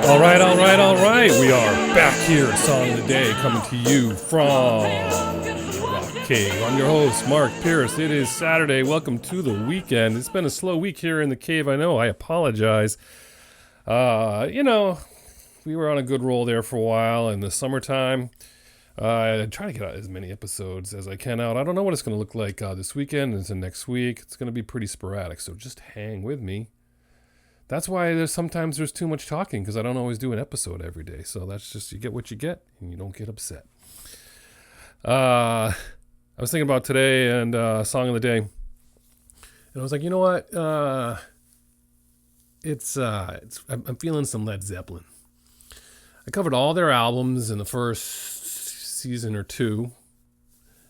All right. We are back here, Song of the Day, coming to you from Rock Cave. I'm your host, Mark Pierce. It is Saturday. Welcome to the weekend. It's been a slow week here in the cave. I know. I apologize. We were on a good roll there for a while in the summertime. I try to get out as many episodes as I can out. I don't know what it's going to look like this weekend into next week. It's going to be pretty sporadic, so just hang with me. That's why there's too much talking, because I don't always do an episode every day. So that's just, you get what you get, and you don't get upset. I was thinking about today and Song of the Day, and I was like, you know what? I'm feeling some Led Zeppelin. I covered all their albums in the first season or two,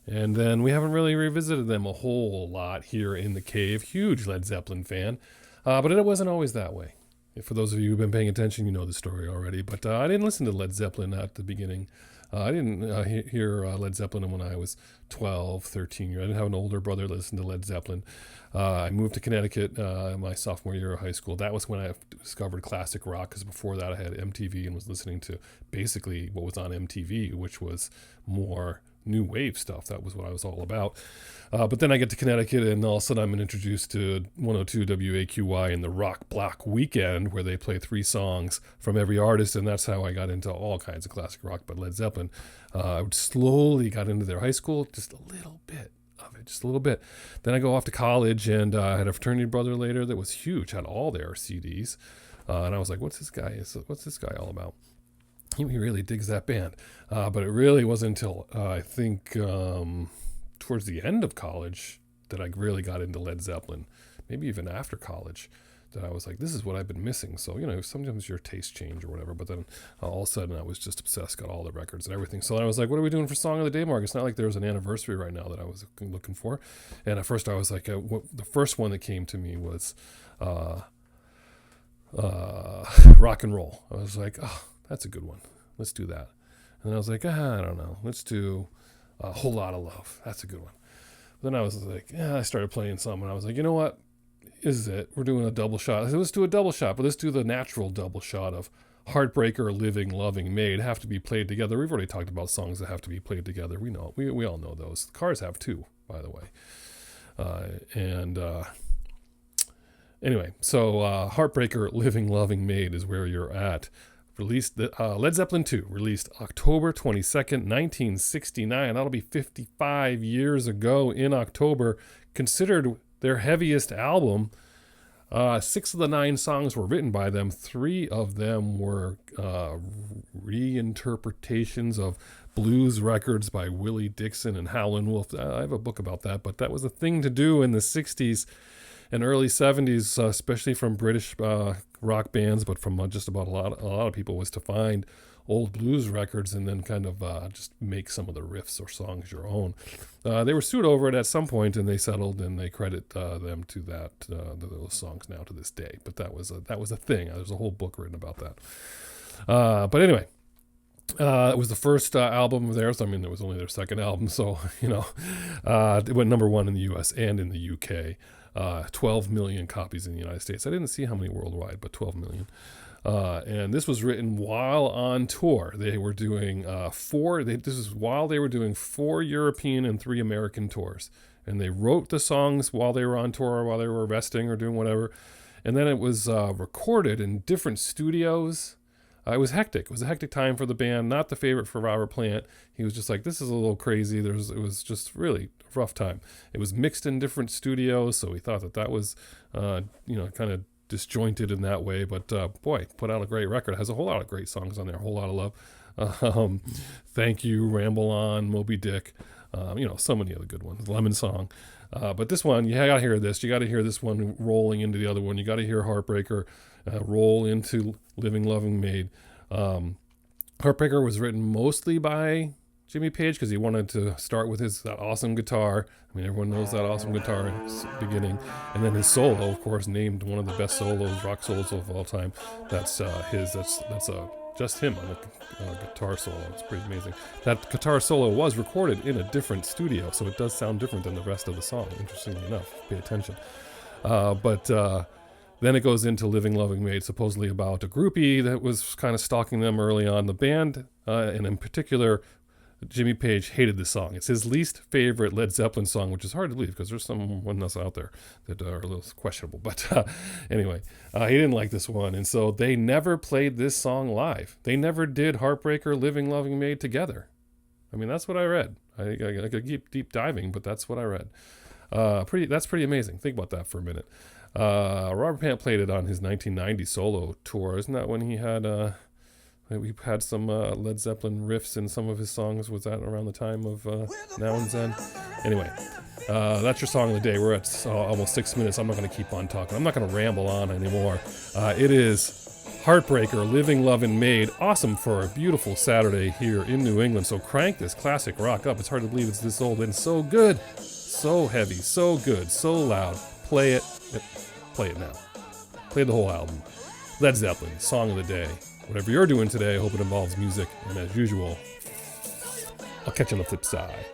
and then we haven't really revisited them a whole lot here in the cave. Huge Led Zeppelin fan. But it wasn't always that way. For those of you who've been paying attention, you know the story already. But I didn't listen to Led Zeppelin at the beginning. I didn't hear Led Zeppelin when I was 12, 13 years. I didn't have an older brother listen to Led Zeppelin. I moved to Connecticut my sophomore year of high school. That was when I discovered classic rock, because before that I had MTV and was listening to basically what was on MTV, which was more new wave stuff. That was what I was all about. But then I get to Connecticut, and all of a sudden I'm introduced to 102 WAQY in the Rock Block Weekend, where they play 3 songs from every artist, and that's how I got into all kinds of classic rock. But Led Zeppelin, I slowly got into their high school, just a little bit of it, just a little bit. Then I go off to college, and I had a fraternity brother later that was huge, had all their CDs, and I was like, what's this guy all about? He really digs that band. But it really wasn't until I think towards the end of college that I really got into Led Zeppelin, maybe even after college, that I was like, this is what I've been missing. So, sometimes your tastes change or whatever, but then all of a sudden I was just obsessed, got all the records and everything. So I was like, what are we doing for Song of the Day, Mark? It's not like there was an anniversary right now that I was looking for. And at first I was like, the first one that came to me was rock and roll. I was like, oh, that's a good one. Let's do that. And then I was like, I don't know. Let's do A Whole Lot of Love. That's a good one. Then I was like, I started playing some, and I was like, you know what? Is it? We're doing a double shot. I said, let's do a double shot, but let's do the natural double shot of Heartbreaker, Living, Loving Maid have to be played together. We've already talked about songs that have to be played together. We know. We all know those. The Cars have too, by the way. Anyway, so Heartbreaker, Living, Loving Maid is where you're at. Released Led Zeppelin 2, released October 22nd, 1969. That'll be 55 years ago in October. Considered their heaviest album. 6 of the 9 songs were written by them. 3 of them were reinterpretations of blues records by Willie Dixon and Howlin' Wolf. I have a book about that, but that was a thing to do in the 60s and early 70s, especially from British rock bands, but from just about a lot of people, was to find old blues records and then kind of just make some of the riffs or songs your own. They were sued over it at some point, and they settled, and they credit them to that those songs now to this day. But that was a thing. There's a whole book written about that. But anyway, it was the first album of theirs. I mean, it was only their second album, so it went number 1 in the U.S. and in the UK. 12 million copies in the United States. I didn't see how many worldwide, but 12 million. And this was written while on tour. They were doing this is while they were doing 4 European and 3 American tours. And they wrote the songs while they were on tour, while they were resting or doing whatever. And then it was recorded in different studios. It was hectic. It was a hectic time for the band. Not the favorite for Robert Plant. He was just like, this is a little crazy. It was just really a rough time. It was mixed in different studios, so he thought that was, kind of disjointed in that way. But boy, put out a great record. It has a whole lot of great songs on there. A Whole Lot of Love. Thank You, Ramble On, Moby Dick. So many other good ones. Lemon Song. But this one, you got to hear this. You got to hear this one rolling into the other one. You got to hear Heartbreaker roll into Living, Loving Maid. Heartbreaker was written mostly by Jimmy Page because he wanted to start with that awesome guitar. I mean, everyone knows that awesome guitar in the beginning. And then his solo, of course, named one of the best rock solos of all time. That's just him on the guitar solo. It's pretty amazing. That guitar solo was recorded in a different studio, so it does sound different than the rest of the song, interestingly enough. Pay attention. But Then it goes into Living Loving Maid, supposedly about a groupie that was kind of stalking them early on. The band, and in particular, Jimmy Page hated this song. It's his least favorite Led Zeppelin song, which is hard to believe because there's someone else out there that are a little questionable. But anyway, he didn't like this one. And so they never played this song live. They never did Heartbreaker, Living Loving Maid together. I mean, that's what I read. I could keep deep diving, but that's what I read. That's pretty amazing. Think about that for a minute. Robert Plant played it on his 1990 solo tour. Isn't that when he had we had some Led Zeppelin riffs in some of his songs? Was that around the time of Now and Then? Anyway, that's your song of the day. We're at almost 6 minutes. I'm not going to keep on talking. I'm not going to ramble on anymore. It is Heartbreaker, Living Loving Maid. Awesome for a beautiful Saturday here in New England. So crank this classic rock up. It's hard to believe it's this old and so good. So heavy, so good, so loud. Play it. Play it now. Play the whole album. Led Zeppelin, song of the day. Whatever you're doing today, I hope it involves music. And as usual, I'll catch you on the flip side.